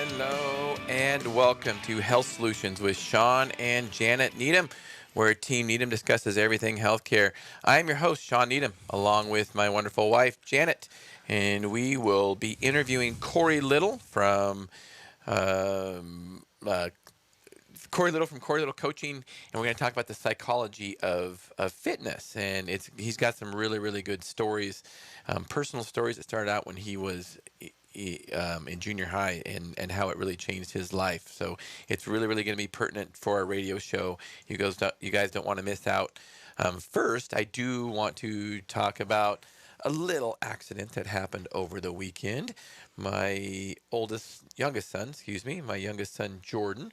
Hello and welcome to Health Solutions with Sean and Janet Needham, where Team Needham discusses everything healthcare. I am your host, Sean Needham, along with my wonderful wife, Janet, and we will be interviewing Corey Little from um, uh, Corey Little from Corey Little Coaching, and we're going to talk about the psychology of fitness. And he's got some really good stories, personal stories that started out when he was in junior high, and how it really changed his life. So it's really going to be pertinent for our radio show. You guys don't want to miss out. First, I do want to talk about a little accident that happened over the weekend. My youngest son Jordan,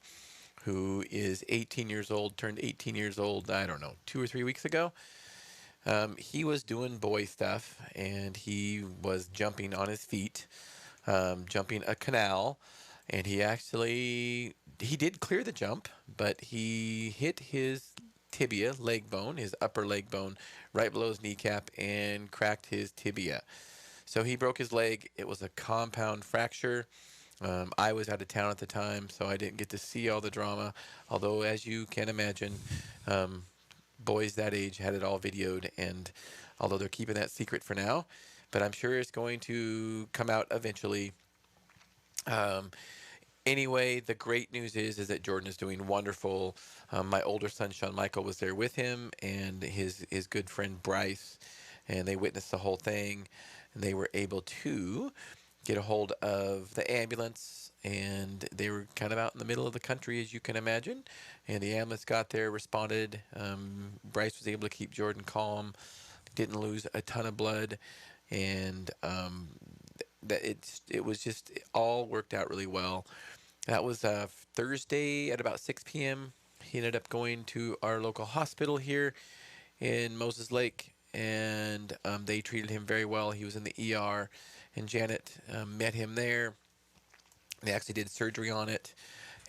who is 18 years old, turned 18 years old, I don't know, 2 or 3 weeks ago. He was doing boy stuff, and he was jumping on his feet, jumping a canal, and he did clear the jump, but he hit his tibia, leg bone, his upper leg bone, right below his kneecap, and cracked his tibia. So he broke his leg. It was a compound fracture. I was out of town at the time, so I didn't get to see all the drama. Although, as you can imagine, um, boys that age had it all videoed, and although they're keeping that secret for now, but I'm sure it's going to come out eventually. Um, anyway, the great news is that Jordan is doing wonderful. My older son Sean Michael was there with him, and his good friend Bryce, and they witnessed the whole thing, and they were able to get a hold of the ambulance, and they were kind of out in the middle of the country, as you can imagine, and the ambulance got there, responded. Bryce was able to keep Jordan calm, didn't lose a ton of blood, and it was just, it all worked out really well. That was Thursday at about 6 p.m. He ended up going to our local hospital here in Moses Lake, and they treated him very well. He was in the ER, and Janet met him there. They actually did surgery on it,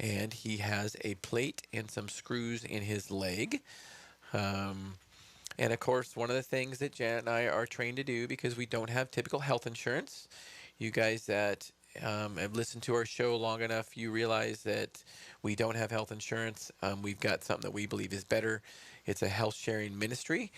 and he has a plate and some screws in his leg. Um, and of course, one of the things that Janet and I are trained to do, because we don't have typical health insurance, you guys that have listened to our show long enough, you realize that we don't have health insurance. We've got something that we believe is better. It's a health sharing ministry.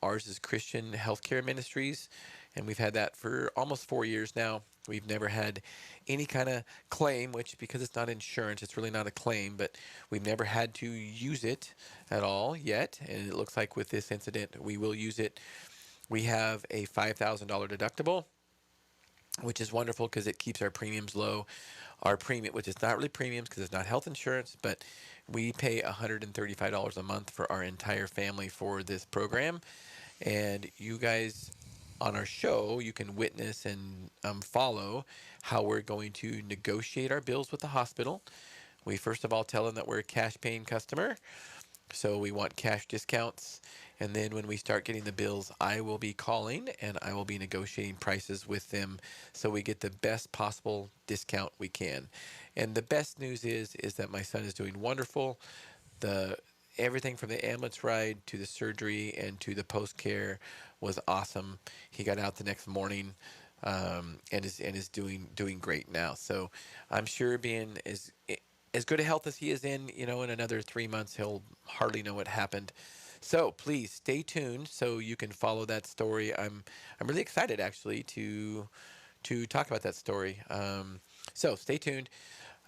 Ours is Christian Healthcare Ministries, and we've had that for almost 4 years now. We've never had any kind of claim, which, because it's not insurance, it's really not a claim, but we've never had to use it at all yet. And it looks like with this incident, we will use it. We have a $5,000 deductible, which is wonderful because it keeps our premiums low. Our premium, which is not really premiums because it's not health insurance, but we pay $135 a month for our entire family for this program. And you guys on our show, you can witness and follow how we're going to negotiate our bills with the hospital. We first of all tell them that we're a cash paying customer, so we want cash discounts. And then when we start getting the bills, I will be calling and I will be negotiating prices with them so we get the best possible discount we can. And the best news is that my son is doing wonderful. The Everything from the ambulance ride to the surgery and to the post care was awesome. He got out the next morning, and is doing great now. So I'm sure, being as good a health as he is in another 3 months, he'll hardly know what happened. So please stay tuned so you can follow that story. I'm really excited, actually, to talk about that story. So stay tuned.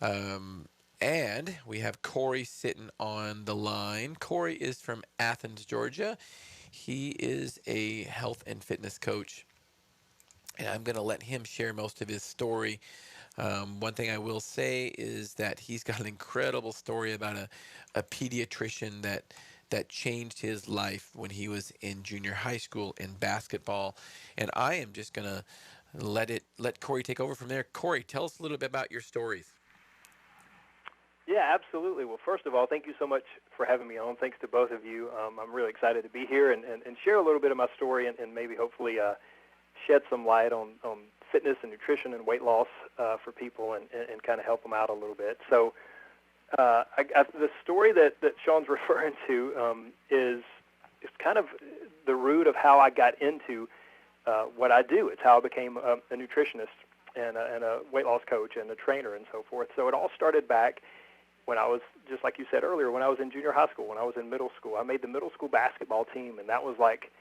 Um, and we have Corey sitting on the line. Corey is from Athens, Georgia. He is a health and fitness coach, and I'm going to let him share most of his story. One thing I will say is that he's got an incredible story about a pediatrician that changed his life when he was in junior high school in basketball. And I am just going to let Corey take over from there. Corey, tell us a little bit about your stories. Yeah, absolutely. Well, first of all, thank you so much for having me on. Thanks to both of you. I'm really excited to be here and share a little bit of my story and maybe hopefully shed some light on fitness and nutrition and weight loss for people and kind of help them out a little bit. So the story that Sean's referring to is kind of the root of how I got into what I do. It's how I became a nutritionist. and a weight loss coach and a trainer and so forth. So it all started back when I was, just like you said earlier, when I was in junior high school, when I was in middle school. I made the middle school basketball team, and that was like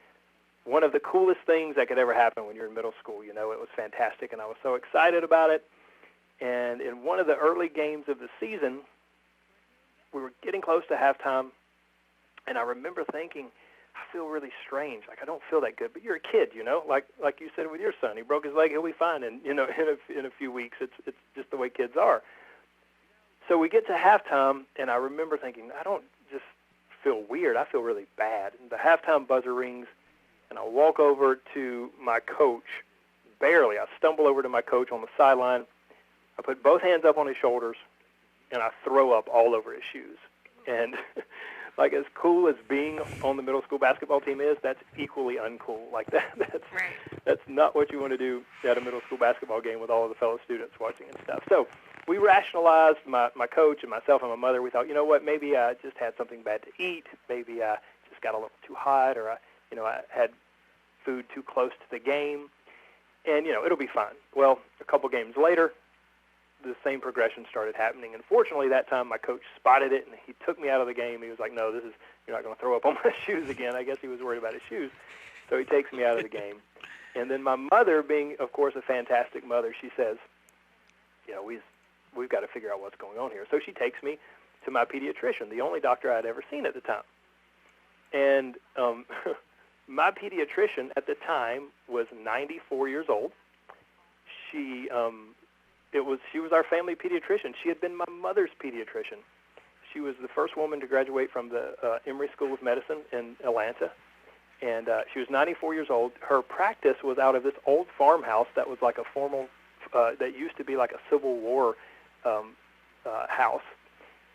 one of the coolest things that could ever happen when you're in middle school. You know, it was fantastic, and I was so excited about it. And in one of the early games of the season, we were getting close to halftime, and I remember thinking, I feel really strange. Like, I don't feel that good. But you're a kid, you know, like you said with your son. He broke his leg. He'll be fine. And, you know, in a few weeks, it's just the way kids are. So we get to halftime, and I remember thinking, I don't just feel weird. I feel really bad. And the halftime buzzer rings, and I walk over to my coach, barely. I stumble over to my coach on the sideline. I put both hands up on his shoulders, and I throw up all over his shoes. And like, as cool as being on the middle school basketball team is, that's equally uncool. Like, that's not what you want to do at a middle school basketball game with all of the fellow students watching and stuff. So we rationalized, my coach and myself and my mother. We thought, you know what, maybe I just had something bad to eat. Maybe I just got a little too hot, or I had food too close to the game. And, you know, it'll be fine. Well, a couple games later, the same progression started happening. And fortunately, that time my coach spotted it, and he took me out of the game. He was like, no, you're not going to throw up on my shoes again. I guess he was worried about his shoes. So he takes me out of the game. And then my mother, being, of course, a fantastic mother, she says, you know, we've got to figure out what's going on here. So she takes me to my pediatrician, the only doctor I'd ever seen at the time. And my pediatrician at the time was 94 years old. She was our family pediatrician. She had been my mother's pediatrician. She was the first woman to graduate from the Emory School of Medicine in Atlanta, and she was 94 years old. Her practice was out of this old farmhouse that was like a that used to be like a Civil War house.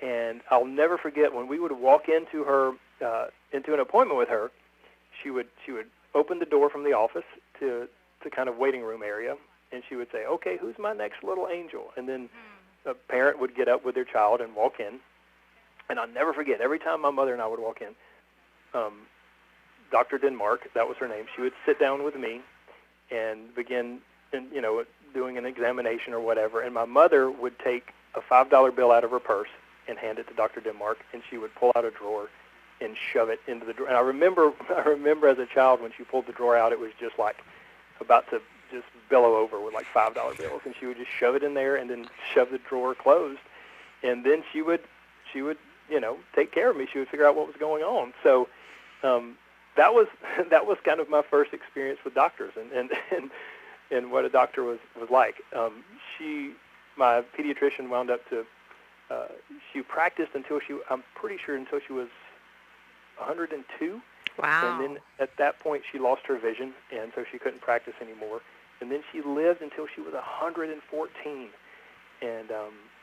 And I'll never forget when we would walk into an appointment with her. She would open the door from the office to kind of waiting room area. And she would say, okay, who's my next little angel? And then a parent would get up with their child and walk in. And I'll never forget, every time my mother and I would walk in, Dr. Denmark, that was her name, she would sit down with me and begin, doing an examination or whatever. And my mother would take a $5 bill out of her purse and hand it to Dr. Denmark, and she would pull out a drawer and shove it into the drawer. And I remember as a child when she pulled the drawer out, it was just like about to just billow over with like $5 bills, and she would just shove it in there and then shove the drawer closed, and then she would take care of me. She would figure out what was going on. So that was kind of my first experience with doctors and what a doctor was like. My pediatrician wound up to she practiced until I'm pretty sure until she was 102. Wow. And then at that point she lost her vision, and so she couldn't practice anymore. And then she lived until she was 114, and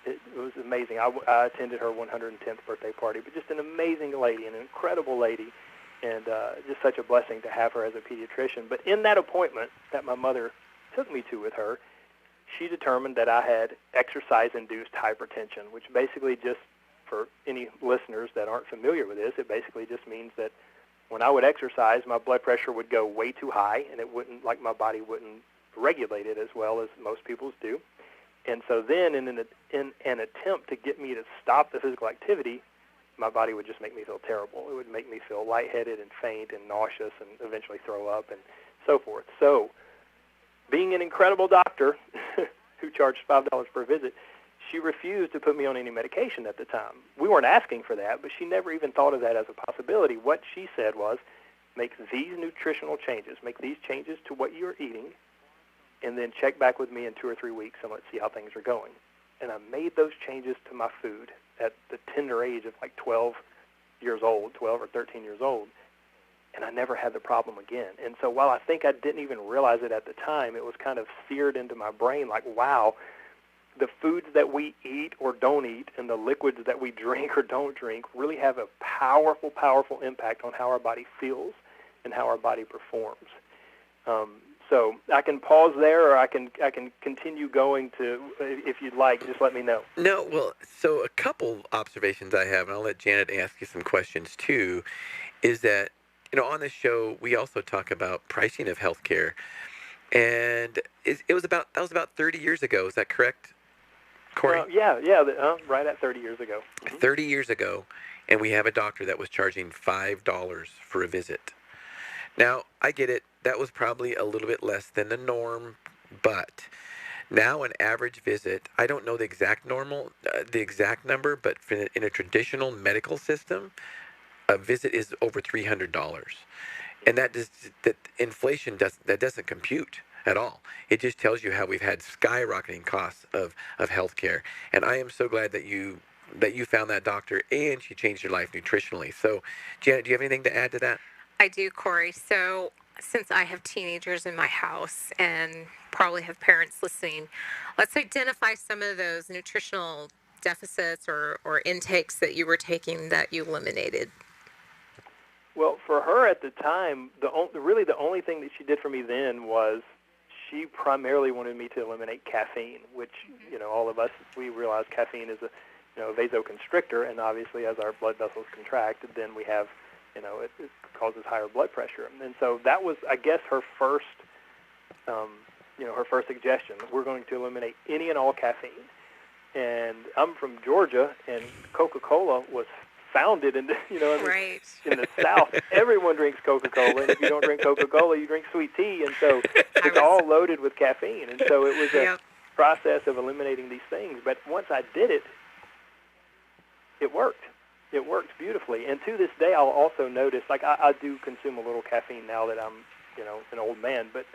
it was amazing. I attended her 110th birthday party, but just an amazing lady, an incredible lady, and just such a blessing to have her as a pediatrician. But in that appointment that my mother took me to with her, she determined that I had exercise-induced hypertension, which basically, just for any listeners that aren't familiar with this, it basically just means that when I would exercise, my blood pressure would go way too high, and my body wouldn't regulate it as well as most people's do. And so then in an attempt to get me to stop the physical activity, my body would just make me feel terrible. It would make me feel lightheaded and faint and nauseous and eventually throw up and so forth. So being an incredible doctor who charged $5 per visit, she refused to put me on any medication at the time. We weren't asking for that, but she never even thought of that as a possibility. What she said was, make these nutritional changes, make these changes to what you're eating, and then check back with me in 2 or 3 weeks and let's see how things are going. And I made those changes to my food at the tender age of like 12 or 13 years old, and I never had the problem again. And so while I think I didn't even realize it at the time, it was kind of seared into my brain like, wow, the foods that we eat or don't eat and the liquids that we drink or don't drink really have a powerful, powerful impact on how our body feels and how our body performs. So I can pause there, or I can continue going to, if you'd like, just let me know. No, well, so a couple observations I have, and I'll let Janet ask you some questions too, is that, on this show, we also talk about pricing of healthcare. And it was about 30 years ago. Is that correct, Corey? Right at 30 years ago. Mm-hmm. 30 years ago, and we have a doctor that was charging $5 for a visit. Now, I get it. That was probably a little bit less than the norm, but now an average visit, I don't know the exact number, but in a traditional medical system, a visit is over $300. And that inflation doesn't compute at all. It just tells you how we've had skyrocketing costs of healthcare. And I am so glad that you found that doctor and she changed your life nutritionally. So, Janet, do you have anything to add to that? I do, Corey. So, since I have teenagers in my house and probably have parents listening, let's identify some of those nutritional deficits or intakes that you were taking that you eliminated. Well, for her at the time, really the only thing that she did for me then was she primarily wanted me to eliminate caffeine, which, all of us, we realize caffeine is a, vasoconstrictor, and obviously as our blood vessels contract, then we have, it causes higher blood pressure. And so that was, I guess, her first, her first suggestion. We're going to eliminate any and all caffeine. And I'm from Georgia, and Coca-Cola was founded in Right. in the South. Everyone drinks Coca-Cola, and if you don't drink Coca-Cola, you drink sweet tea, and so it's all loaded with caffeine. And so it was a process of eliminating these things. But once I did it, it worked. It worked beautifully. And to this day, I'll also notice, like I do consume a little caffeine now that I'm, an old man, but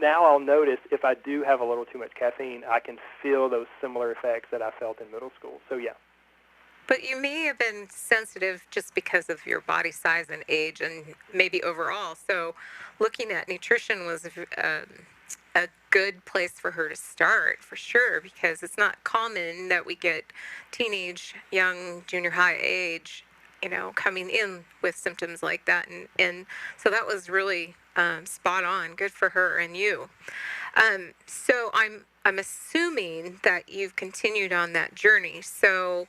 now I'll notice if I do have a little too much caffeine, I can feel those similar effects that I felt in middle school. So, yeah. But you may have been sensitive just because of your body size and age and maybe overall. So looking at nutrition was a good place for her to start, for sure, because it's not common that we get teenage, young, junior high age, coming in with symptoms like that. And so that was really spot on. Good for her and you. So I'm assuming that you've continued on that journey. So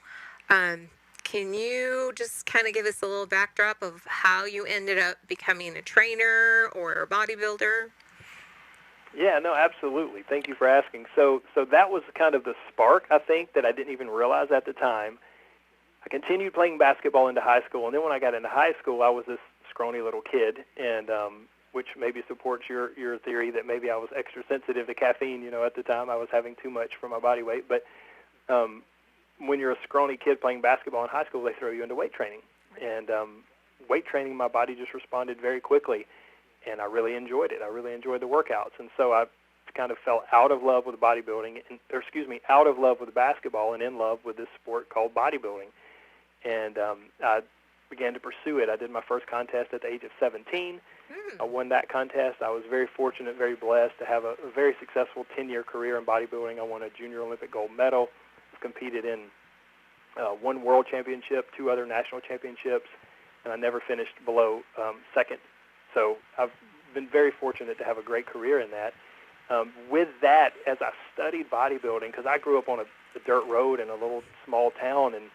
can you just kind of give us a little backdrop of how you ended up becoming a trainer or a bodybuilder? Yeah, no, absolutely. Thank you for asking. So that was kind of the spark, I think, that I didn't even realize at the time. I continued playing basketball into high school, and then when I got into high school, I was this scrawny little kid, and which maybe supports your theory that maybe I was extra sensitive to caffeine. At the time I was having too much for my body weight, but when you're a scrawny kid playing basketball in high school, they throw you into weight training. And weight training, my body just responded very quickly, and I really enjoyed it. I really enjoyed the workouts. And so I kind of fell out of love with bodybuilding, out of love with basketball and in love with this sport called bodybuilding. And I began to pursue it. I did my first contest at the age of 17. I won that contest. I was very fortunate, very blessed to have a very successful 10-year career in bodybuilding. I won a junior Olympic gold medal, competed in one world championship, 2 other national championships, and I never finished below second. So I've been very fortunate to have a great career in that. With that, as I studied bodybuilding, because I grew up on a dirt road in a little small town, and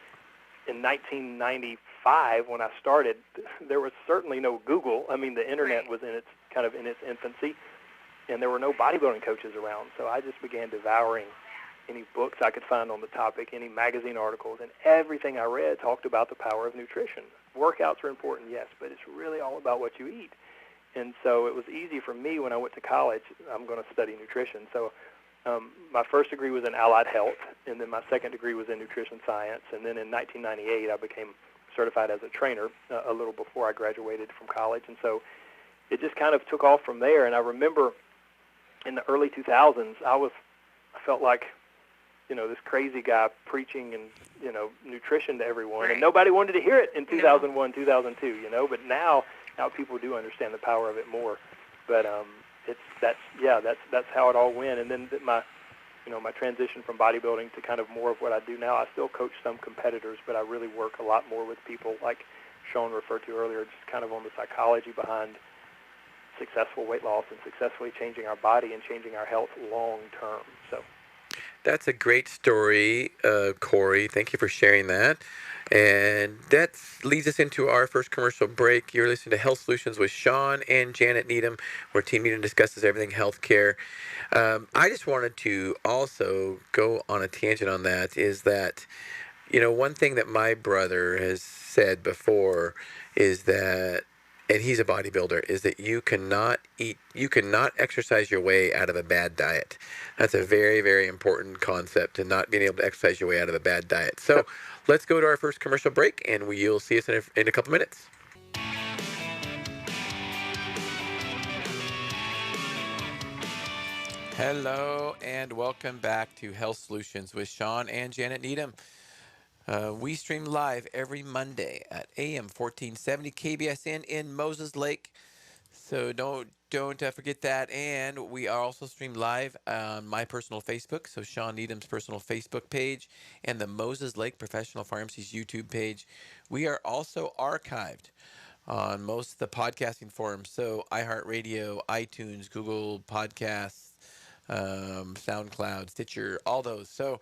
in 1995, when I started, there was certainly no Google. I mean, the internet was in its infancy, and there were no bodybuilding coaches around. So I just began devouring any books I could find on the topic, any magazine articles, and everything I read talked about the power of nutrition. Workouts are important, yes, but it's really all about what you eat. And so it was easy for me when I went to college, I'm going to study nutrition. So my first degree was in allied health, and then my second degree was in nutrition science. And then in 1998, I became certified as a trainer a little before I graduated from college. And so it just kind of took off from there. And I remember in the early 2000s, I felt like, this crazy guy preaching and, nutrition to everyone. Right. And nobody wanted to hear it in 2001, 2002, but now people do understand the power of it more. But that's how it all went. And then my transition from bodybuilding to kind of more of what I do now, I still coach some competitors, but I really work a lot more with people like Sean referred to earlier, just kind of on the psychology behind successful weight loss and successfully changing our body and changing our health long term. So that's a great story, Corey. Thank you for sharing that. And that leads us into our first commercial break. You're listening to Health Solutions with Sean and Janet Needham, where Team Needham discusses everything healthcare. I just wanted to also go on a tangent on that, is that, one thing that my brother has said before is that, and he's a bodybuilder, is that you cannot exercise your way out of a bad diet. That's a very, very important concept, to not being able to exercise your way out of a bad diet. So let's go to our first commercial break, and you'll see us in a couple minutes. Hello, and welcome back to Health Solutions with Sean and Janet Needham. We stream live every Monday at AM 1470 KBSN in Moses Lake. So don't forget that. And we are also streamed live on my personal Facebook, so Sean Needham's personal Facebook page, and the Moses Lake Professional Pharmacy's YouTube page. We are also archived on most of the podcasting forums, so iHeartRadio, iTunes, Google Podcasts, SoundCloud, Stitcher, all those. So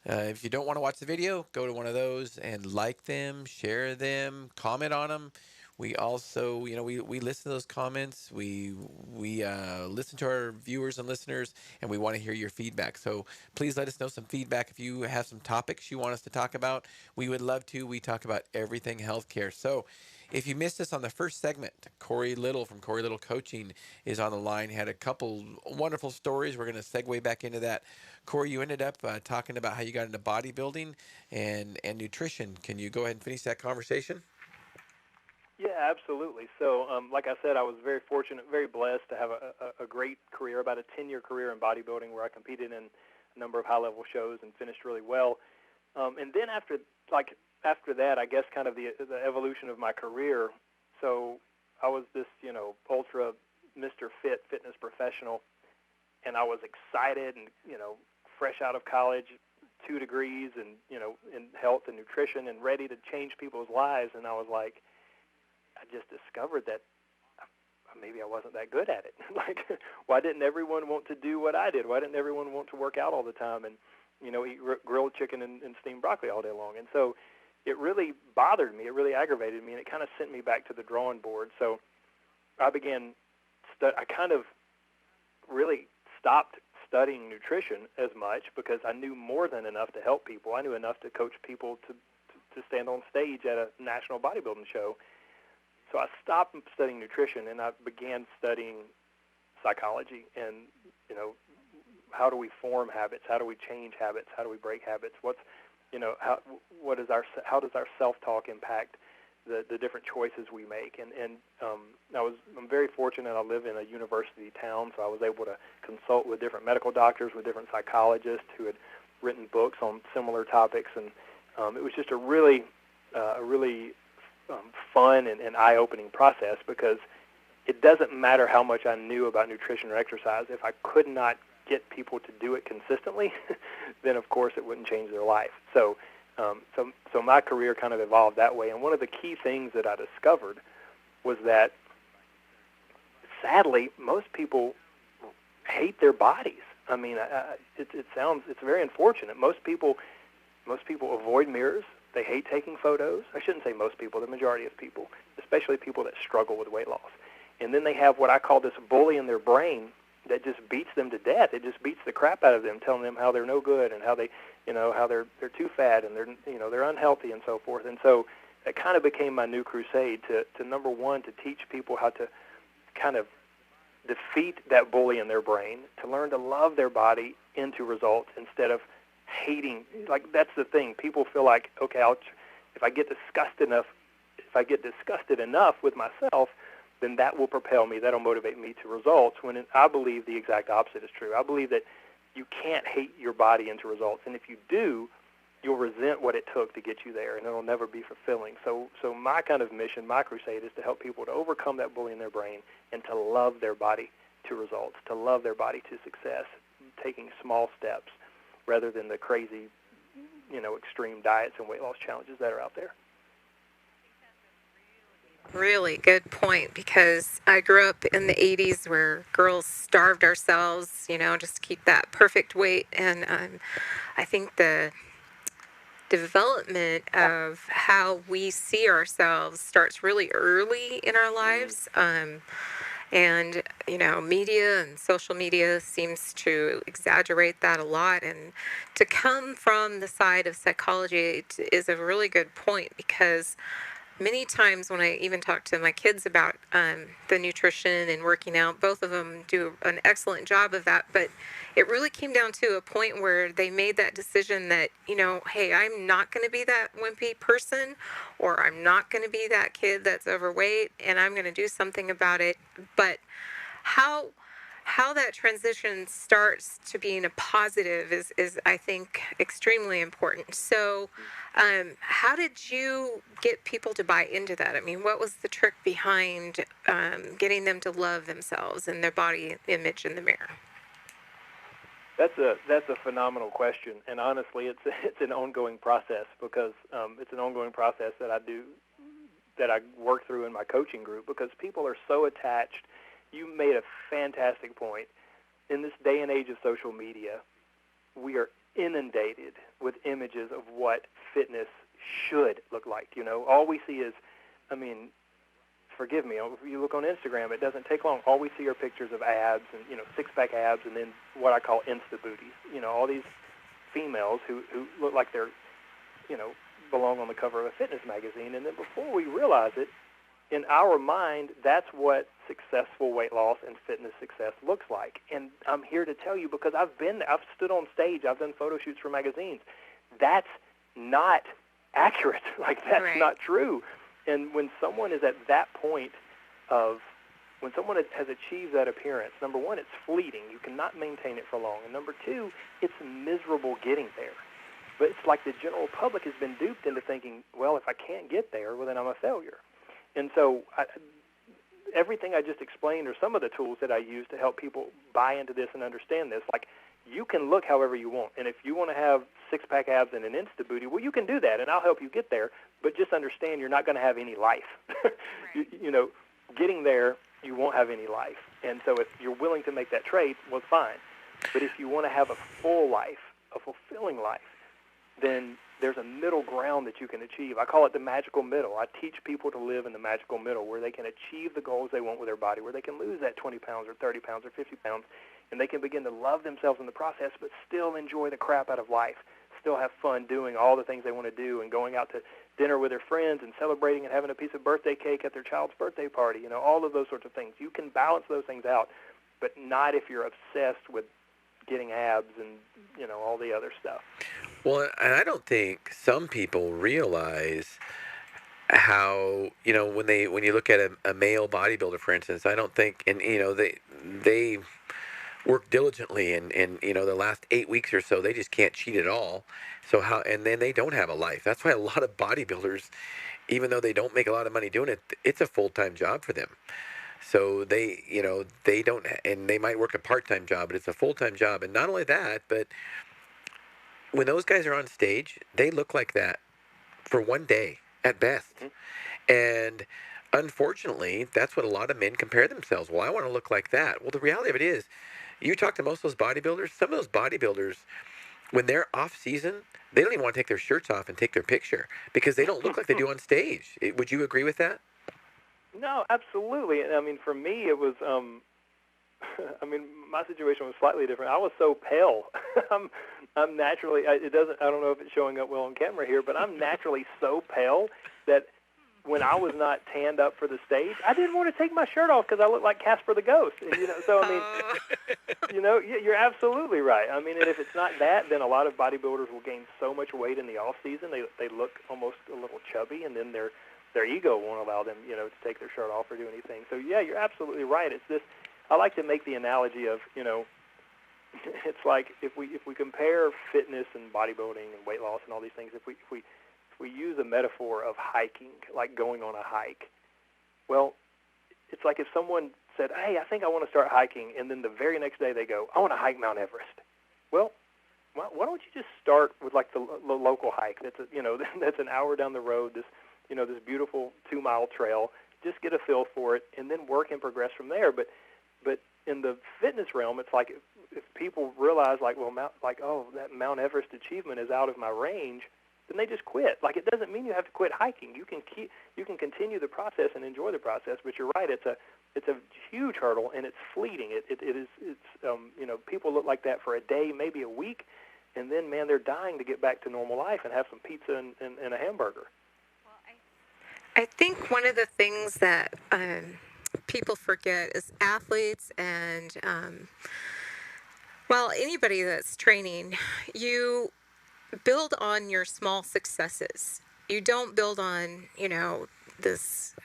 if you don't want to watch the video, go to one of those and like them, share them, comment on them. We also, we listen to those comments. We listen to our viewers and listeners, and we want to hear your feedback. So please let us know some feedback. If you have some topics you want us to talk about, we would love to. We talk about everything healthcare. So if you missed us on the first segment, Corey Little from Corey Little Coaching is on the line. He had a couple wonderful stories. We're going to segue back into that. Corey, you ended up talking about how you got into bodybuilding and nutrition. Can you go ahead and finish that conversation? Yeah, absolutely. So, like I said, I was very fortunate, very blessed to have a great career, about a 10-year career in bodybuilding, where I competed in a number of high-level shows and finished really well. And then after that, I guess kind of the evolution of my career. So I was this, ultra Mr. Fit fitness professional, and I was excited and, fresh out of college, 2 degrees and, in health and nutrition, and ready to change people's lives. And I was like, I just discovered that maybe I wasn't that good at it. Like, why didn't everyone want to do what I did? Why didn't everyone want to work out all the time and, eat grilled chicken and steamed broccoli all day long? And so it really bothered me. It really aggravated me, and it kind of sent me back to the drawing board. So I began, I kind of really stopped studying nutrition as much, because I knew more than enough to help people. I knew enough to coach people to stand on stage at a national bodybuilding show. So I stopped studying nutrition, and I began studying psychology and, how do we form habits? How do we change habits? How do we break habits? How does our self-talk impact the different choices we make? And I'm very fortunate. I live in a university town, so I was able to consult with different medical doctors, with different psychologists who had written books on similar topics, and it was just a really fun and eye-opening process, because it doesn't matter how much I knew about nutrition or exercise. If I could not get people to do it consistently, then of course it wouldn't change their life. So my career kind of evolved that way. And one of the key things that I discovered was that, sadly, most people hate their bodies. I mean, it's very unfortunate. Most people avoid mirrors. They hate taking photos. I shouldn't say most people, the majority of people, especially people that struggle with weight loss. And then they have what I call this bully in their brain that just beats them to death. It just beats the crap out of them, telling them how they're no good and how they, how they're too fat and they're unhealthy and so forth. And so it kind of became my new crusade to number one, to teach people how to kind of defeat that bully in their brain, to learn to love their body into results instead of hating. Like, that's the thing. People feel like, okay, if I get disgusted enough with myself, then that will propel me, that'll motivate me to results, when I believe the exact opposite is true. I believe that you can't hate your body into results, and if you do, you'll resent what it took to get you there, and it'll never be fulfilling. So my kind of mission, my crusade, is to help people to overcome that bully in their brain and to love their body to results, to love their body to success, taking small steps rather than the crazy, extreme diets and weight loss challenges that are out there. Really good point, because I grew up in the 80s where girls starved ourselves, just to keep that perfect weight. And I think the development of how we see ourselves starts really early in our lives. And, media and social media seems to exaggerate that a lot. And to come from the side of psychology is a really good point, because many times when I even talk to my kids about the nutrition and working out, both of them do an excellent job of that. But it really came down to a point where they made that decision that, hey, I'm not going to be that wimpy person, or I'm not going to be that kid that's overweight, and I'm going to do something about it. But how how that transition starts to being a positive is I think extremely important. So how did you get people to buy into that? I mean, what was the trick behind getting them to love themselves and their body image in the mirror? That's a phenomenal question, and honestly, it's an ongoing process, because it's an ongoing process that I work through in my coaching group, because people are so attached. You made a fantastic point. In this day and age of social media, we are inundated with images of what fitness should look like. All we see is, forgive me, if you look on Instagram, it doesn't take long. All we see are pictures of abs and, six-pack abs, and then what I call insta booties. All these females who look like they're, belong on the cover of a fitness magazine. And then before we realize it, in our mind, that's what successful weight loss and fitness success looks like. And I'm here to tell you, because I've stood on stage, I've done photo shoots for magazines. That's not accurate. That's right. Not true. And when someone is at that point when someone has achieved that appearance, number one, it's fleeting. You cannot maintain it for long. And number two, it's miserable getting there. But it's like the general public has been duped into thinking, well, if I can't get there, well, then I'm a failure. And so everything I just explained are some of the tools that I use to help people buy into this and understand this. Like, you can look however you want. And if you want to have six-pack abs and an insta booty, well, you can do that, and I'll help you get there. But just understand you're not going to have any life. Right. Getting there, you won't have any life. And so if you're willing to make that trade, well, fine. But if you want to have a full life, a fulfilling life, then there's a middle ground that you can achieve. I call it the magical middle. I teach people to live in the magical middle, where they can achieve the goals they want with their body, where they can lose that 20 pounds or 30 pounds or 50 pounds, and they can begin to love themselves in the process, but still enjoy the crap out of life, still have fun doing all the things they want to do, and going out to dinner with their friends and celebrating and having a piece of birthday cake at their child's birthday party, all of those sorts of things. You can balance those things out, but not if you're obsessed with getting abs and, all the other stuff. Well, and I don't think some people realize how, when you look at a male bodybuilder, for instance, I don't think, and they work diligently, and the last 8 weeks or so, they just can't cheat at all. So and then they don't have a life. That's why a lot of bodybuilders, even though they don't make a lot of money doing it, it's a full-time job for them. So they don't, and they might work a part-time job, but it's a full-time job. And not only that, but when those guys are on stage, they look like that for one day at best. Mm-hmm. And unfortunately, that's what a lot of men compare themselves. Well, I want to look like that. Well, the reality of it is, you talk to most of those bodybuilders, some of those bodybuilders, when they're off season, they don't even want to take their shirts off and take their picture, because they don't look like they do on stage. Would you agree with that? No, absolutely. For me, it was, my situation was slightly different. I was so pale. I'm naturally, I don't know if it's showing up well on camera here, but I'm naturally so pale that when I was not tanned up for the stage, I didn't want to take my shirt off because I looked like Casper the Ghost. And, you're absolutely right. And if it's not that, then a lot of bodybuilders will gain so much weight in the off season, they look almost a little chubby, and then their ego won't allow them, to take their shirt off or do anything. So yeah, you're absolutely right. It's this. I like to make the analogy of, it's like if we compare fitness and bodybuilding and weight loss and all these things, if we use a metaphor of hiking, like going on a hike, well, it's like if someone said, hey, I think I want to start hiking, and then the very next day they go, I want to hike Mount Everest. Well, why don't you just start with like the local hike that's that's an hour down the road, this beautiful 2-mile trail. Just get a feel for it, and then work and progress from there. But in the fitness realm, it's like if people realize, that Mount Everest achievement is out of my range, then they just quit. Like, it doesn't mean you have to quit hiking. You can continue the process and enjoy the process, but you're right, it's a huge hurdle, and it's fleeting. People look like that for a day, maybe a week, and then, man, they're dying to get back to normal life and have some pizza and a hamburger. I think one of the things that people forget is athletes and, anybody that's training, you build on your small successes. You don't build on, this,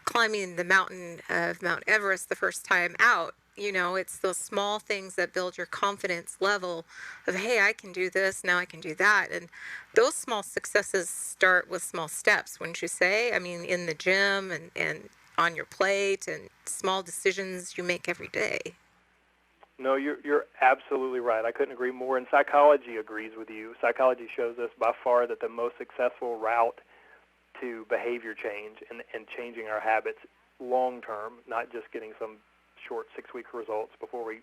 climbing the mountain of Mount Everest the first time out. It's those small things that build your confidence level of, hey, I can do this, now I can do that. And those small successes start with small steps, wouldn't you say? I mean, in the gym and on your plate, and small decisions you make every day. No, you're absolutely right. I couldn't agree more, and psychology agrees with you. Psychology shows us by far that the most successful route to behavior change and changing our habits long term, not just getting some short 6-week results before we,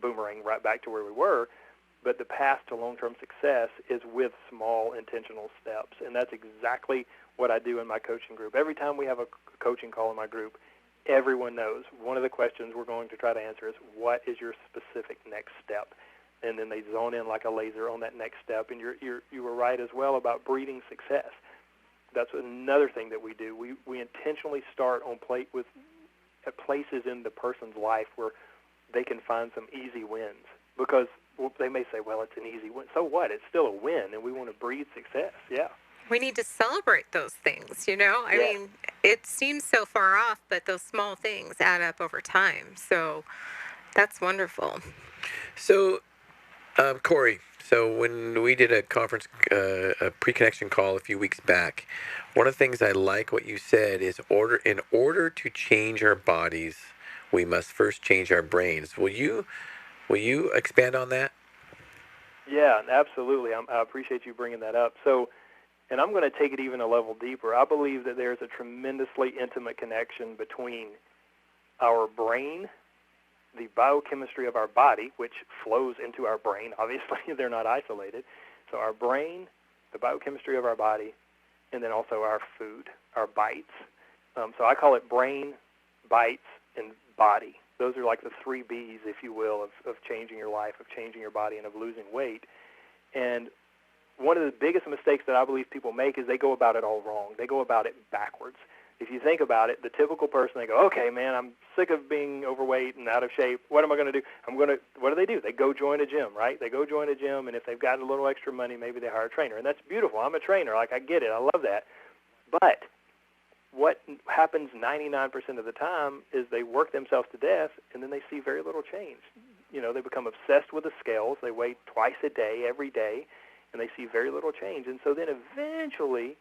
boomerang right back to where we were, but the path to long-term success is with small intentional steps, and that's exactly what I do in my coaching group. Every time we have a coaching call in my group, everyone knows one of the questions we're going to try to answer is, what is your specific next step? And then they zone in like a laser on that next step, and you were right as well about breeding success. That's another thing that we do. We intentionally start at places in the person's life where they can find some easy wins, because they may say, well, it's an easy win. So what? It's still a win, and we want to breed success. Yeah. We need to celebrate those things, I mean, it seems so far off, but those small things add up over time. So that's wonderful. So, Corey, when we did a conference, a pre-connection call a few weeks back, one of the things I like what you said is in order to change our bodies, we must first change our brains. Will you expand on that? Yeah, absolutely. I appreciate you bringing that up. So, and I'm going to take it even a level deeper. I believe that there's a tremendously intimate connection between our brain, the biochemistry of our body, which flows into our brain. Obviously, they're not isolated. So our brain, the biochemistry of our body, and then also our food, our bites. So I call it brain, bites, and body. Those are like the 3 B's, if you will, of changing your life, of changing your body, and of losing weight. And one of the biggest mistakes that I believe people make is they go about it all wrong. They go about it backwards. If you think about it, the typical person, they go, okay, man, I'm sick of being overweight and out of shape. What am I going to do? What do? They go join a gym, right? They go join a gym, and if they've got a little extra money, maybe they hire a trainer. And that's beautiful. I'm a trainer. Like, I get it. I love that. But what happens 99% of the time is they work themselves to death, and then they see very little change. They become obsessed with the scales. They weigh twice a day, every day, and they see very little change. And so then eventually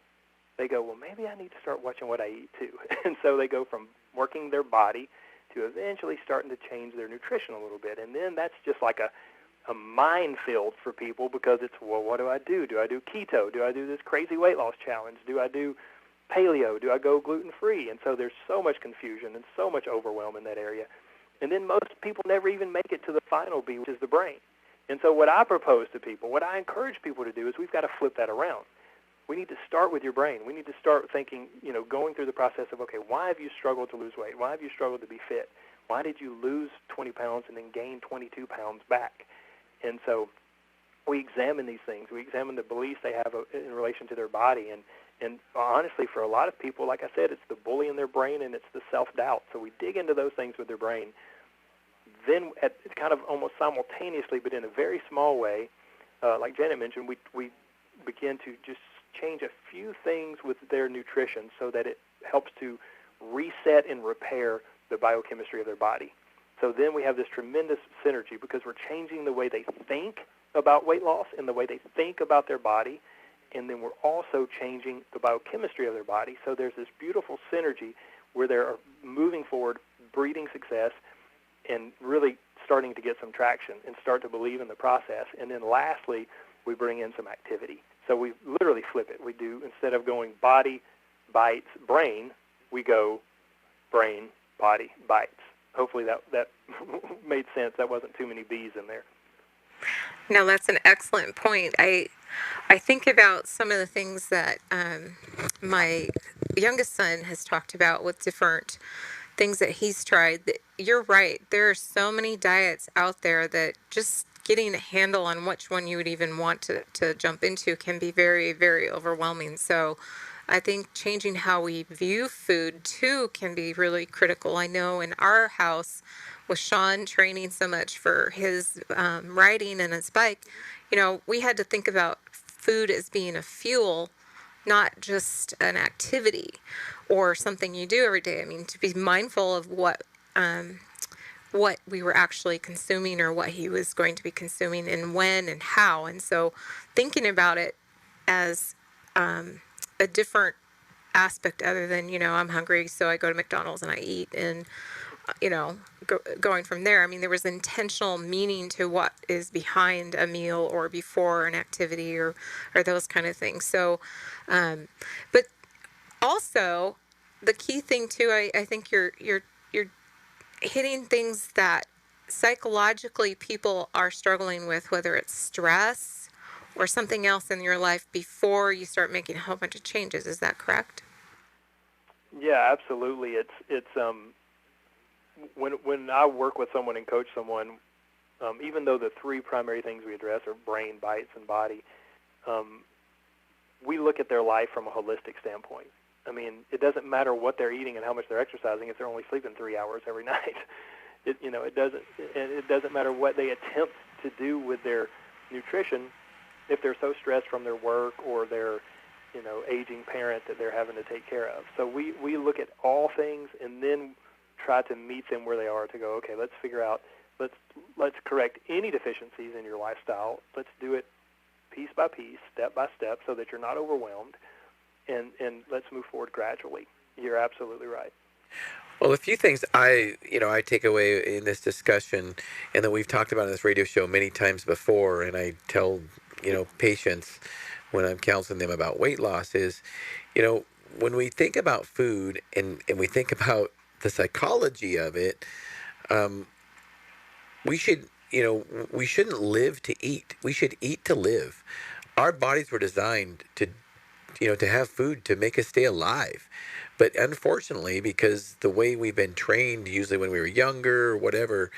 they go, well, maybe I need to start watching what I eat too. And so they go from working their body to eventually starting to change their nutrition a little bit. And then that's just like a minefield for people, because it's, well, what do I do? Do I do keto? Do I do this crazy weight loss challenge? Do I do paleo? Do I go gluten-free? And so there's so much confusion and so much overwhelm in that area. And then most people never even make it to the final B, which is the brain. And so what I propose to people, what I encourage people to do, is we've got to flip that around. We need to start with your brain. We need to start thinking, going through the process of, okay, why have you struggled to lose weight? Why have you struggled to be fit? Why did you lose 20 pounds and then gain 22 pounds back? And so we examine these things. We examine the beliefs they have in relation to their body. And honestly, for a lot of people, like I said, it's the bully in their brain and it's the self-doubt. So we dig into those things with their brain. Then it's kind of almost simultaneously, but in a very small way, like Janet mentioned, we begin to just change a few things with their nutrition so that it helps to reset and repair the biochemistry of their body. So then we have this tremendous synergy, because we're changing the way they think about weight loss and the way they think about their body, and then we're also changing the biochemistry of their body. So there's this beautiful synergy where they're moving forward, breeding success, and really starting to get some traction and start to believe in the process. And then lastly, we bring in some activity. So we literally flip it. We do, instead of going body, bites, brain, we go brain, body, bites. Hopefully that made sense. That wasn't too many B's in there. No, that's an excellent point. I think about some of the things that my youngest son has talked about with different things that he's tried. You're right. There are so many diets out there that just getting a handle on which one you would even want to jump into can be very, very overwhelming. So I think changing how we view food too can be really critical. I know in our house, with Sean training so much for his riding and his bike, we had to think about food as being a fuel, not just an activity or something you do every day. I mean, to be mindful of what we were actually consuming or what he was going to be consuming and when and how. And so thinking about it as a different aspect other than, I'm hungry, so I go to McDonald's and I eat, and you know, going from there. I mean, there was intentional meaning to what is behind a meal or before an activity or those kind of things. So, but also the key thing too, I think you're hitting things that psychologically people are struggling with, whether it's stress or something else in your life before you start making a whole bunch of changes. Is that correct? Yeah, absolutely. It's when I work with someone and coach someone, even though the three primary things we address are brain, bites, and body, we look at their life from a holistic standpoint. I mean, it doesn't matter what they're eating and how much they're exercising if they're only sleeping 3 hours every night. It doesn't matter what they attempt to do with their nutrition if they're so stressed from their work or their aging parent that they're having to take care of. So we look at all things and then try to meet them where they are to go, okay, let's figure out, let's correct any deficiencies in your lifestyle. Let's do it piece by piece, step by step, so that you're not overwhelmed, and let's move forward gradually. You're absolutely right. Well, a few things I take away in this discussion, and that we've talked about on this radio show many times before, and I tell, patients when I'm counseling them about weight loss is, when we think about food and we think about the psychology of it, we should, we shouldn't live to eat. We should eat to live. Our bodies were designed to have food to make us stay alive. But unfortunately, because the way we've been trained, usually when we were younger or whatever,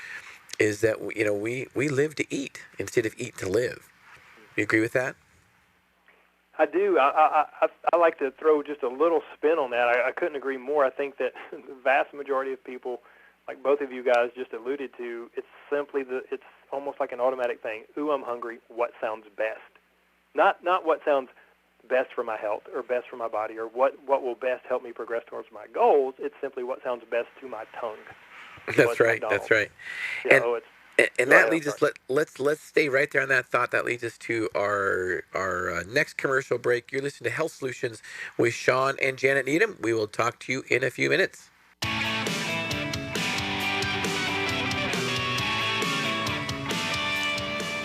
is that we live to eat instead of eat to live. You agree with that? I do. I like to throw just a little spin on that. I couldn't agree more. I think that the vast majority of people, like both of you guys just alluded to, it's almost like an automatic thing. Ooh, I'm hungry. What sounds best? Not what sounds best for my health or best for my body or what will best help me progress towards my goals. It's simply what sounds best to my tongue. That's right. That's right. Yeah, and that leads us. Let's stay right there on that thought. That leads us to our next commercial break. You're listening to Health Solutions with Sean and Janet Needham. We will talk to you in a few minutes.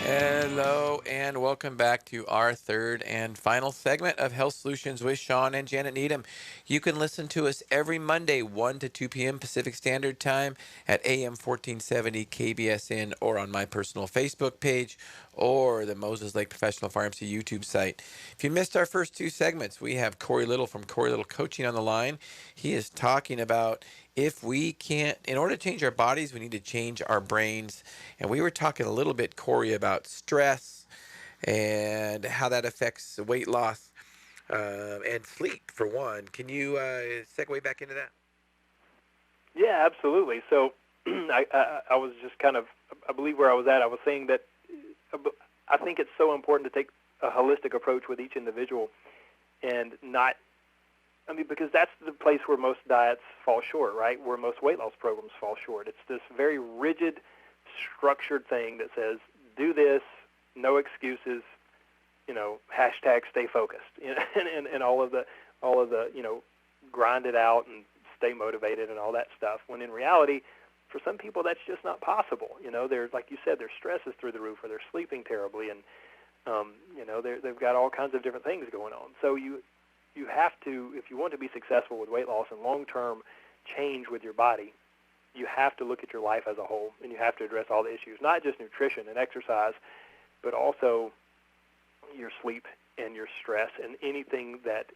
Hello and welcome back to our third and final segment of Health Solutions with Sean and Janet Needham. You can listen to us every Monday, 1 to 2 p.m. Pacific Standard Time at AM 1470 KBSN or on my personal Facebook page or the Moses Lake Professional Pharmacy YouTube site. If you missed our first two segments, we have Corey Little from Corey Little Coaching on the line. He is talking about if we can't, in order to change our bodies, we need to change our brains. And we were talking a little bit, Corey, about stress and how that affects weight loss and sleep, for one. Can you segue back into that? Yeah, absolutely. So I was just I believe where I was at, I was saying that I think it's so important to take a holistic approach with each individual and not, because that's the place where most diets fall short, right? Where most weight loss programs fall short. It's this very rigid, structured thing that says, do this, no excuses, hashtag stay focused, and all of the, grind it out and stay motivated and all that stuff. When in reality, for some people, that's just not possible. They're, like you said, their stress is through the roof, or they're sleeping terribly, and they've got all kinds of different things going on. So you have to, if you want to be successful with weight loss and long-term change with your body, you have to look at your life as a whole, and you have to address all the issues, not just nutrition and exercise, but also your sleep and your stress and anything that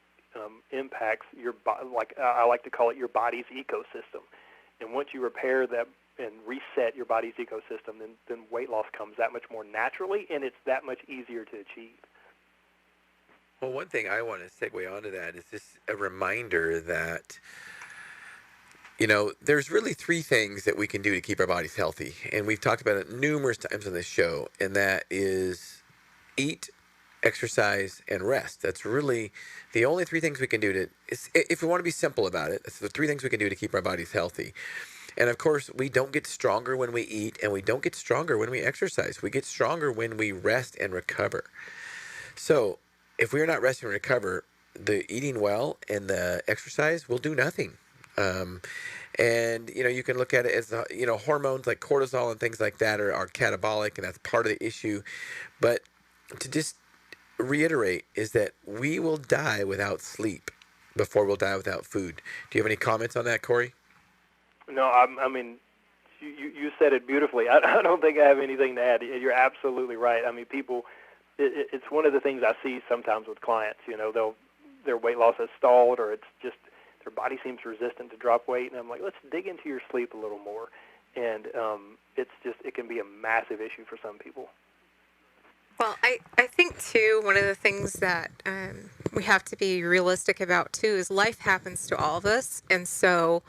impacts your body, like I like to call it your body's ecosystem. And once you repair that and reset your body's ecosystem, then weight loss comes that much more naturally, and it's that much easier to achieve. Well, one thing I want to segue onto that is just a reminder that, there's really three things that we can do to keep our bodies healthy. And we've talked about it numerous times on this show, and that is eat, exercise, and rest. That's really the only three things we can do if we want to be simple about it, it's the three things we can do to keep our bodies healthy. And of course, we don't get stronger when we eat, and we don't get stronger when we exercise. We get stronger when we rest and recover. So if we're not resting and recover, the eating well and the exercise will do nothing. And you can look at it as hormones like cortisol and things like that are catabolic, and that's part of the issue. But to just reiterate is that we will die without sleep before we'll die without food. Do you have any comments on that, Corey? No, I mean, you said it beautifully. I don't think I have anything to add. You're absolutely right. I mean, people, it's one of the things I see sometimes with clients. Their weight loss has stalled, or it's just their body seems resistant to drop weight, and I'm like, let's dig into your sleep a little more. And it can be a massive issue for some people. Well, I think, too, one of the things that we have to be realistic about, too, is life happens to all of us. And so,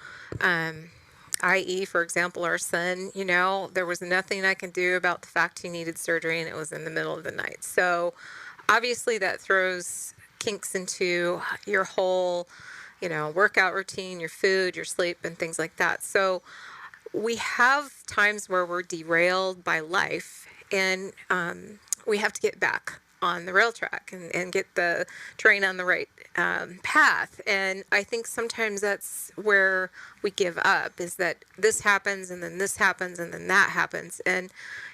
i.e., for example, our son, there was nothing I can do about the fact he needed surgery, and it was in the middle of the night. So, obviously, that throws kinks into your whole, workout routine, your food, your sleep, and things like that. So, we have times where we're derailed by life, and we have to get back on the rail track and get the train on the right path. And I think sometimes that's where we give up, is that this happens and then this happens and then that happens. And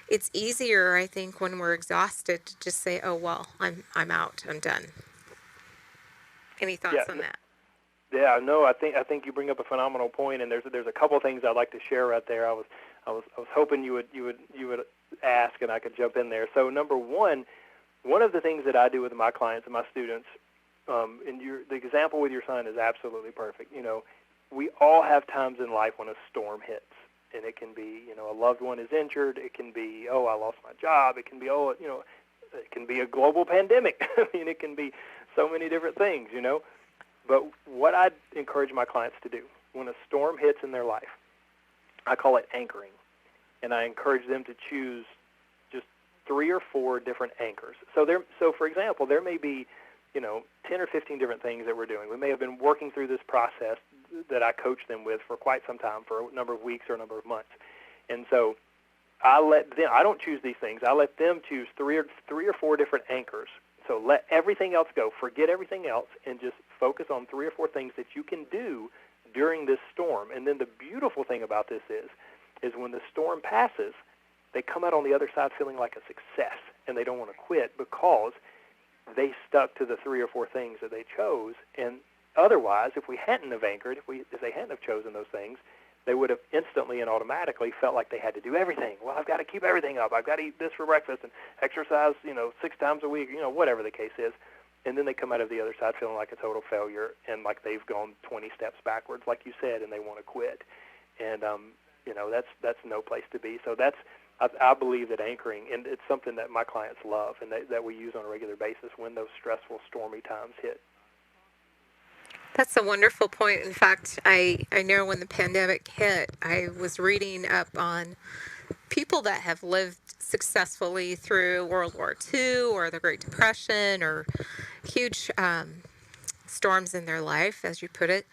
it's easier, I think, when we're exhausted to just say, oh, well, I'm out, I'm done. Any thoughts on that? Yeah, no, I think you bring up a phenomenal point, and there's a couple of things I'd like to share right there. I was hoping you would ask, and I could jump in there. So number one of the things that I do with my clients and my students, and the example with your son is absolutely perfect. We all have times in life when a storm hits, and it can be, a loved one is injured. It can be, oh, I lost my job. It can be, it can be a global pandemic. I mean, it can be so many different things, But what I encourage my clients to do when a storm hits in their life, I call it anchoring. And I encourage them to choose just 3 or 4 different anchors. So for example, there may be, 10 or 15 different things that we're doing. We may have been working through this process that I coach them with for quite some time, for a number of weeks or a number of months. And so I don't choose these things. I let them choose 3 or 4 different anchors. So let everything else go. Forget everything else and just focus on 3 or 4 things that you can do during this storm. And then the beautiful thing about this is when the storm passes, they come out on the other side feeling like a success, and they don't want to quit because they stuck to the 3 or 4 things that they chose. And otherwise, if we hadn't have anchored, if they hadn't have chosen those things, they would have instantly and automatically felt like they had to do everything. Well, I've got to keep everything up. I've got to eat this for breakfast and exercise, 6 times a week, whatever the case is. And then they come out of the other side feeling like a total failure and like they've gone 20 steps backwards, like you said, and they want to quit. And, that's no place to be. So I believe that anchoring, and it's something that my clients love and that we use on a regular basis when those stressful, stormy times hit. That's a wonderful point. In fact, I know when the pandemic hit, I was reading up on people that have lived successfully through World War II or the Great Depression or huge storms in their life, as you put it.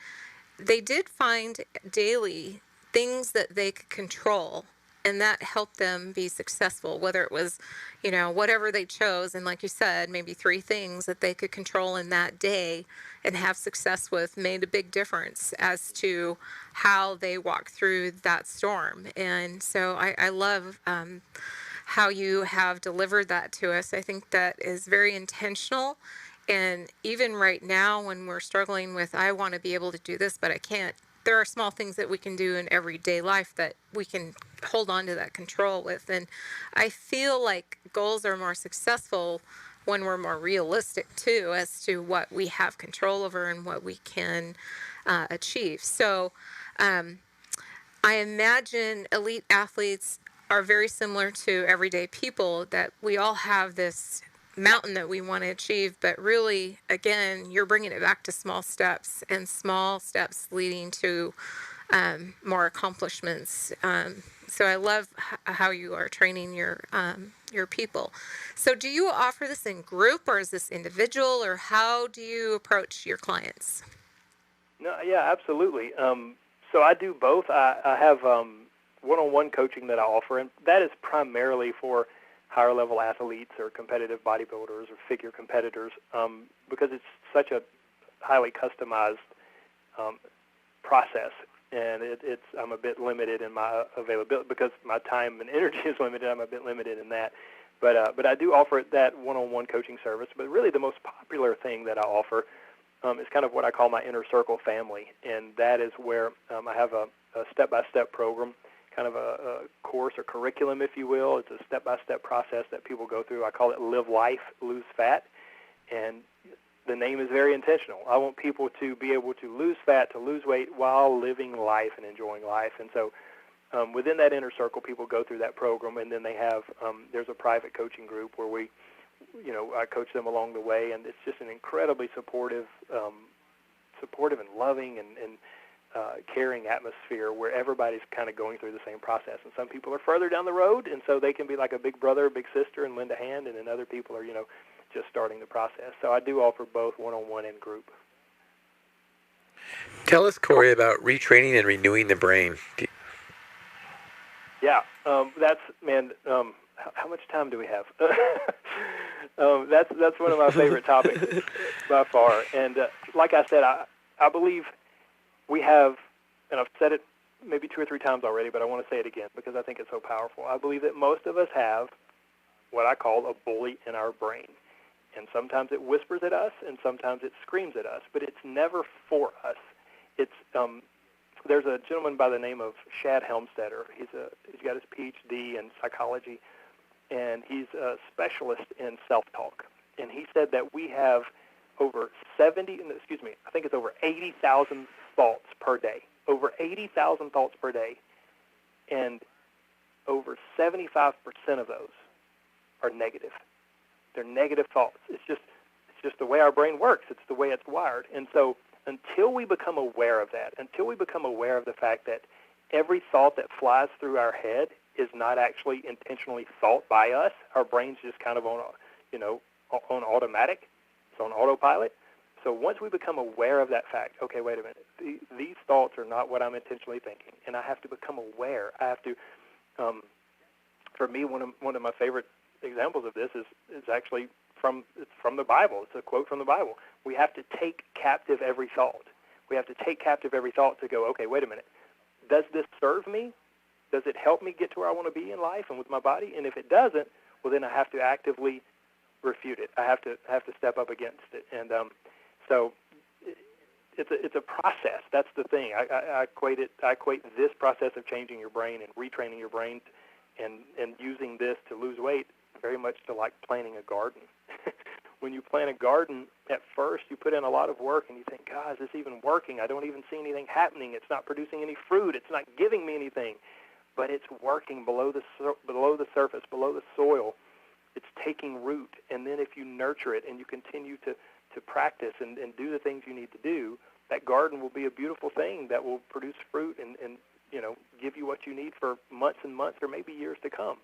They did find daily things that they could control, and that helped them be successful, whether it was, whatever they chose. And like you said, maybe 3 things that they could control in that day and have success with made a big difference as to how they walked through that storm. And so I love how you have delivered that to us. I think that is very intentional. And even right now when we're struggling with, I want to be able to do this, but I can't there are small things that we can do in everyday life that we can hold on to that control with. And I feel like goals are more successful when we're more realistic too as to what we have control over and what we can achieve. So I imagine elite athletes are very similar to everyday people, that we all have this mountain that we want to achieve, but really, again, you're bringing it back to small steps, and small steps leading to more accomplishments. So I love how you are training your people. So do you offer this in group, or is this individual, or how do you approach your clients? No, yeah, absolutely. So I do both. I have one-on-one coaching that I offer, and that is primarily for higher-level athletes or competitive bodybuilders or figure competitors, because it's such a highly customized process, and I'm a bit limited in my availability because my time and energy is limited. I'm a bit limited in that, but I do offer that one-on-one coaching service. But really, the most popular thing that I offer is kind of what I call my inner circle family, and that is where I have a step-by-step program, kind of a course or curriculum, if you will. It's a step-by-step process that people go through. I call it Live Life, Lose Fat, and the name is very intentional. I want people to be able to lose fat, to lose weight while living life and enjoying life. And so within that inner circle, people go through that program, and then they have there's a private coaching group where I coach them along the way, and it's just an incredibly supportive and loving and caring atmosphere where everybody's kind of going through the same process. And some people are further down the road, and so they can be like a big brother, big sister, and lend a hand, and then other people are, just starting the process. So I do offer both one-on-one and group. Tell us, Corey, about retraining and renewing the brain. Yeah, how much time do we have? That's one of my favorite topics by far. And like I said, I believe we have, and I've said it maybe 2 or 3 times already, but I want to say it again because I think it's so powerful. I believe that most of us have what I call a bully in our brain. And sometimes it whispers at us, and sometimes it screams at us, but it's never for us. It's there's a gentleman by the name of Shad Helmstetter. He's got his PhD in psychology, and he's a specialist in self-talk. And he said that we have over 80,000 thoughts per day. Over 80,000 thoughts per day, and over 75% of those are negative. They're negative thoughts. It's just the way our brain works. It's the way it's wired. And so until we become aware of that, until we become aware of the fact that every thought that flies through our head is not actually intentionally thought by us, our brain's just kind of on automatic. It's on autopilot. So once we become aware of that fact, okay, wait a minute, these thoughts are not what I'm intentionally thinking, and I have to become aware. I have to, for me, one of my favorite examples of this is actually from the Bible. It's a quote from the Bible. We have to take captive every thought. We have to take captive every thought to go, okay, wait a minute. Does this serve me? Does it help me get to where I want to be in life and with my body? And if it doesn't, well, then I have to actively refute it. I have to step up against it. And so it's a process. That's the thing. I equate this process of changing your brain and retraining your brain and using this to lose weight very much to like planting a garden. When you plant a garden, at first you put in a lot of work and you think, God, is this even working? I don't even see anything happening. It's not producing any fruit. It's not giving me anything. But it's working below the surface, below the soil. It's taking root. And then if you nurture it and you continue to practice and do the things you need to do, that garden will be a beautiful thing that will produce fruit and give you what you need for months and months or maybe years to come.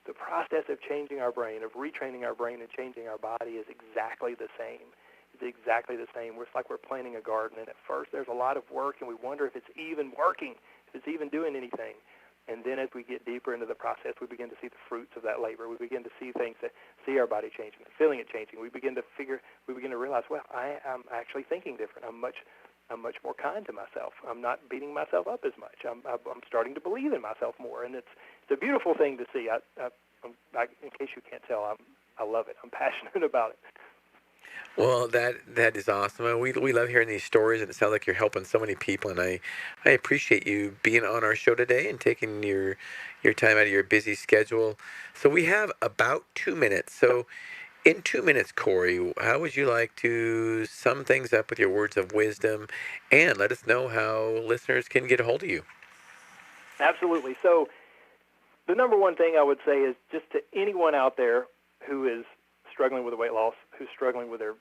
The process of changing our brain, of retraining our brain and changing our body is exactly the same. It's exactly the same. It's like we're planting a garden, and at first there's a lot of work, and we wonder if it's even working, if it's even doing anything. And then as we get deeper into the process, we begin to see the fruits of that labor. We begin to see things, see our body changing, feeling it changing. We begin to realize, well, I'm actually thinking different. I'm much more kind to myself. I'm not beating myself up as much. I'm starting to believe in myself more, and it's a beautiful thing to see. In case you can't tell, I love it. I'm passionate about it. Well, that is awesome. And we love hearing these stories, and it sounds like you're helping so many people. And I appreciate you being on our show today and taking your time out of your busy schedule. So we have about 2 minutes. So in 2 minutes, Corey, how would you like to sum things up with your words of wisdom, and let us know how listeners can get a hold of you? Absolutely. So the number one thing I would say is just to anyone out there who is struggling with weight loss, who's struggling with their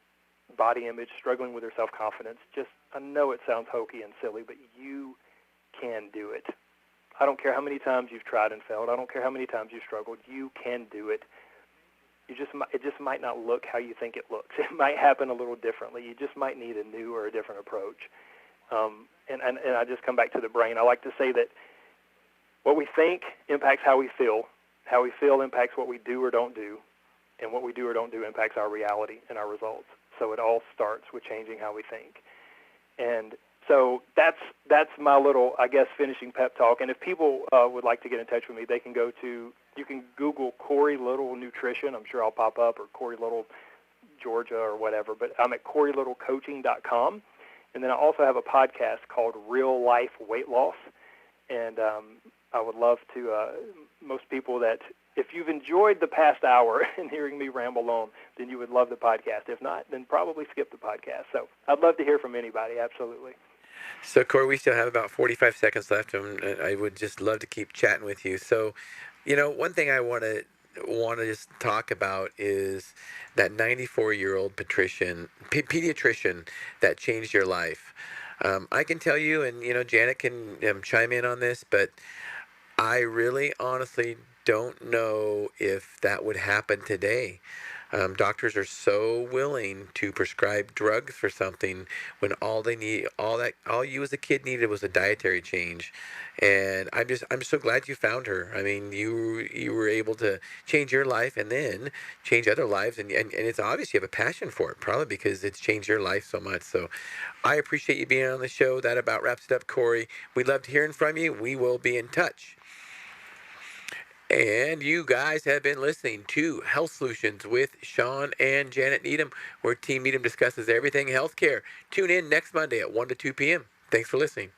body image, struggling with their self-confidence, just, I know it sounds hokey and silly, but you can do it. I don't care how many times you've tried and failed. I don't care how many times you've struggled. You can do it. It just might not look how you think it looks. It might happen a little differently. You just might need a new or a different approach. And I just come back to the brain. I like to say that what we think impacts how we feel impacts what we do or don't do, and what we do or don't do impacts our reality and our results. So it all starts with changing how we think. And so that's my little, I guess, finishing pep talk. And if people would like to get in touch with me, they can go to, you can Google Corey Little Nutrition. I'm sure I'll pop up, or Corey Little Georgia or whatever. But I'm at CoreyLittleCoaching.com. And then I also have a podcast called Real Life Weight Loss. And I would love to, most people that, if you've enjoyed the past hour and hearing me ramble on, then you would love the podcast. If not, then probably skip the podcast. So I'd love to hear from anybody, absolutely. So, Corey, we still have about 45 seconds left, and I would just love to keep chatting with you. So, one thing I want to just talk about is that 94-year-old pediatrician that changed your life. I can tell you, and Janet can chime in on this, but I really honestly don't know if that would happen today. Doctors are so willing to prescribe drugs for something when all they need, all you as a kid needed was a dietary change. And I'm so glad you found her. I mean, you were able to change your life and then change other lives, and it's obvious you have a passion for it, probably because it's changed your life so much. So I appreciate you being on the show. That about wraps it up, Corey. We loved hearing from you. We will be in touch. And you guys have been listening to Health Solutions with Sean and Janet Needham, where Team Needham discusses everything healthcare. Tune in next Monday at 1 to 2 p.m. Thanks for listening.